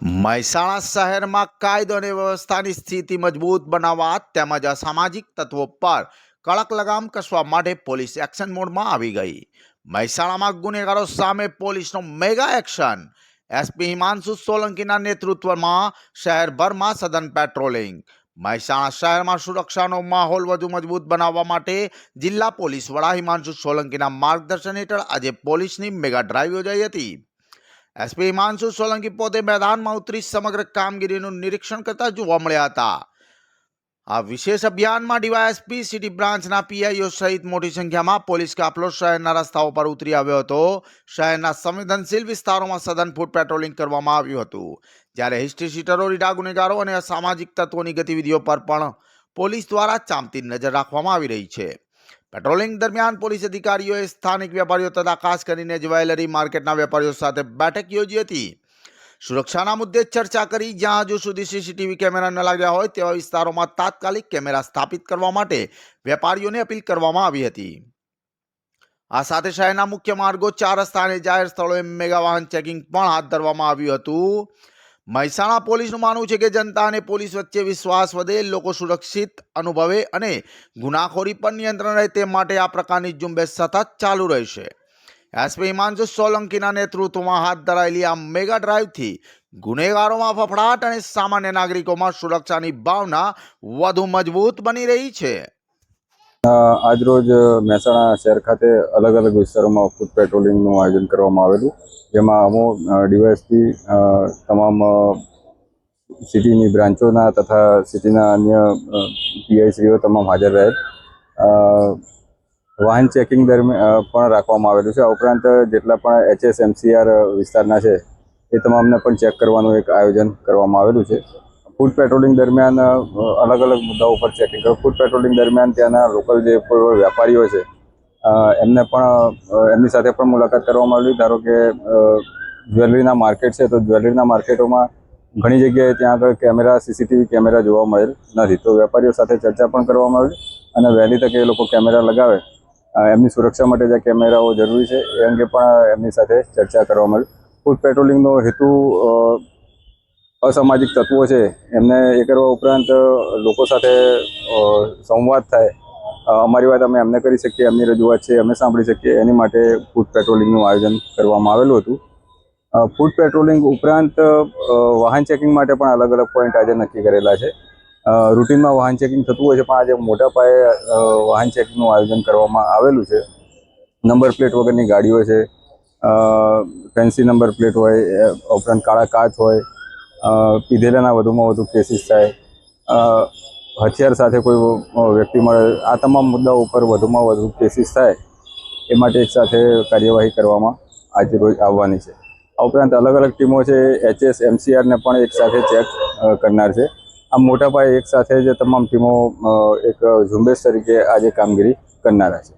મહેસાણા શહેરમાં કાયદો અને વ્યવસ્થાની સ્થિતિ મજબૂત બનાવવા તેમજ અસામાજિક તત્વો પર કડક લગામ કસવા માટે પોલીસ એક્શન મોડમાં આવી ગઈ। મહેસાણામાં ગુનેગારો સામે પોલીસનો મેગા એક્શન। એસપી હિમાંશુ સોલંકીના નેતૃત્વમાં શહેરભરમાં સઘન પેટ્રોલિંગ। મહેસાણા શહેરમાં સુરક્ષાનો માહોલ વધુ મજબૂત બનાવવા માટે જિલ્લા પોલીસ વડા હિમાંશુ સોલંકીના માર્ગદર્શન હેઠળ આજે પોલીસની મેગા ડ્રાઈવ યોજાઈ હતી। એસપી હિમાંશુ સોલંકી પોતે મેદાનમાં ઉતરી સમગ્ર કામગીરીનું નિરીક્ષણ કરતા જોવા મળ્યા હતા। આ વિશેષ અભિયાનમાં ડીવાયએસપી સિટી બ્રાન્ચના પીઆઈઓ સહિત મોટી સંખ્યામાં પોલીસ કાફલો શહેરના રસ્તાઓ પર ઉતરી આવ્યો હતો। શહેરના સંવેદનશીલ વિસ્તારોમાં સઘન ફૂટ પેટ્રોલિંગ કરવામાં આવ્યું હતું, જ્યારે હિસ્ટ્રી સીટરો, રીઢા ગુનેગારો અને અસામાજિક તત્વોની ગતિવિધિઓ પર પણ પોલીસ દ્વારા ચાંપતી નજર રાખવામાં આવી રહી છે। પેટ્રોલિંગ દરમિયાન પોલીસ અધિકારીઓએ સ્થાનિક વેપારીઓ તથા ખાસ કરીને જ્વેલરી માર્કેટના વેપારીઓ સાથે બેઠક યોજી હતી। સુરક્ષાના મુદ્દે ચર્ચા કરી। જ્યાં હજુ સુધી સીસીટીવી કેમેરા ન લાગ્યા હોય તેવા વિસ્તારોમાં તાત્કાલિક કેમેરા સ્થાપિત કરવા માટે વેપારીઓને અપીલ કરવામાં આવી હતી। આ સાથે શહેરના મુખ્ય માર્ગો, 4 રસ્તા અને જાહેર સ્થળોએ મેગા વાહન ચેકિંગ પણ હાથ ધરવામાં આવ્યું હતું। મહેસાણા પોલીસનું માનવું છે કે જનતા અને પોલીસ વચ્ચે વિશ્વાસ વધે, લોકો સુરક્ષિત અનુભવે અને ગુનાખોરી પર નિયંત્રણ રહે તે માટે આ પ્રકારની ઝુંબેશ સતત ચાલુ રહેશે। એસપી હિમાંશુ સોલંકીના નેતૃત્વમાં હાથ ધરાયેલી આ મેગા ડ્રાઈવથી ગુનેગારોમાં ફફડાટ અને સામાન્ય નાગરિકોમાં સુરક્ષાની ભાવના વધુ મજબૂત બની રહી છે। આજરોજ મહેસાણા શહેર ખાતે અલગ અલગ વિસ્તારોમાં ફૂટ પેટ્રોલિંગનું આયોજન કરવામાં આવેલું, જેમાં અમુક ડીવાયએસપી તમામ સિટીની બ્રાન્ચોના તથા સિટીના અન્ય પીઆઈશ્રીઓ તમામ હાજર રહેલ। વાહન ચેકિંગ દરમિયાન પણ રાખવામાં આવેલું છે। આ ઉપરાંત જેટલા પણ HSMCR વિસ્તારના છે એ તમામને પણ ચેક કરવાનું એક આયોજન કરવામાં આવેલું છે। ફૂડ પેટ્રોલિંગ દરમિયાન અલગ અલગ મુદ્દાઓ પર ચેકિંગ કરો। ફૂડ પેટ્રોલિંગ દરમિયાન ત્યાંના લોકલ જે વેપારીઓ છે એમની સાથે પણ મુલાકાત કરવામાં આવેલી। ધારો કે જ્વેલરીના માર્કેટ છે, તો જ્વેલરીના માર્કેટોમાં ઘણી જગ્યાએ ત્યાં આગળ કેમેરા, સીસીટીવી કેમેરા જોવા મળેલ નથી, તો વેપારીઓ સાથે ચર્ચા પણ કરવામાં આવી અને વહેલી તકે એ લોકો કેમેરા લગાવે, એમની સુરક્ષા માટે જે કેમેરાઓ જરૂરી છે એ અંગે પણ એમની સાથે ચર્ચા કરવામાં આવી। ફૂડ પેટ્રોલિંગનો હેતુ અસામાજિક તત્વો છે એમને એ કરવા ઉપરાંત લોકો સાથે સંવાદ થાય, અમારી વાત અમે એમને કરી શકીએ, એમની રજૂઆત છે અમે સાંભળી શકીએ, એની માટે ફૂડ પેટ્રોલિંગનું આયોજન કરવામાં આવેલું હતું। ફૂડ પેટ્રોલિંગ ઉપરાંત વાહન ચેકિંગ માટે પણ અલગ અલગ પોઈન્ટ આજે નક્કી કરેલા છે। રૂટીનમાં વાહન ચેકિંગ થતું હોય છે, પણ આજે મોટા પાયે વાહન ચેકિંગનું આયોજન કરવામાં આવેલું છે। નંબર પ્લેટ વગરની ગાડીઓ છે, ફેન્સી નંબર પ્લેટ હોય, ઉપરાંત કાળા કાચ હોય, પીધેલાના વધુમાં વધુ કેસીસ થાય, હથિયાર સાથે કોઈ વ્યક્તિ મળે, આ તમામ મુદ્દાઓ ઉપર વધુમાં વધુ કેસીસ થાય એ માટે એક સાથે કાર્યવાહી કરવામાં આજે રોજ આવવાની છે। આ ઉપરાંત અલગ અલગ ટીમો છે, HSMCRને પણ એક સાથે ચેક કરનાર છે। આમ મોટા પાયે એક સાથે જ તમામ ટીમો એક ઝુંબેશ તરીકે આજે કામગીરી કરનારા છે।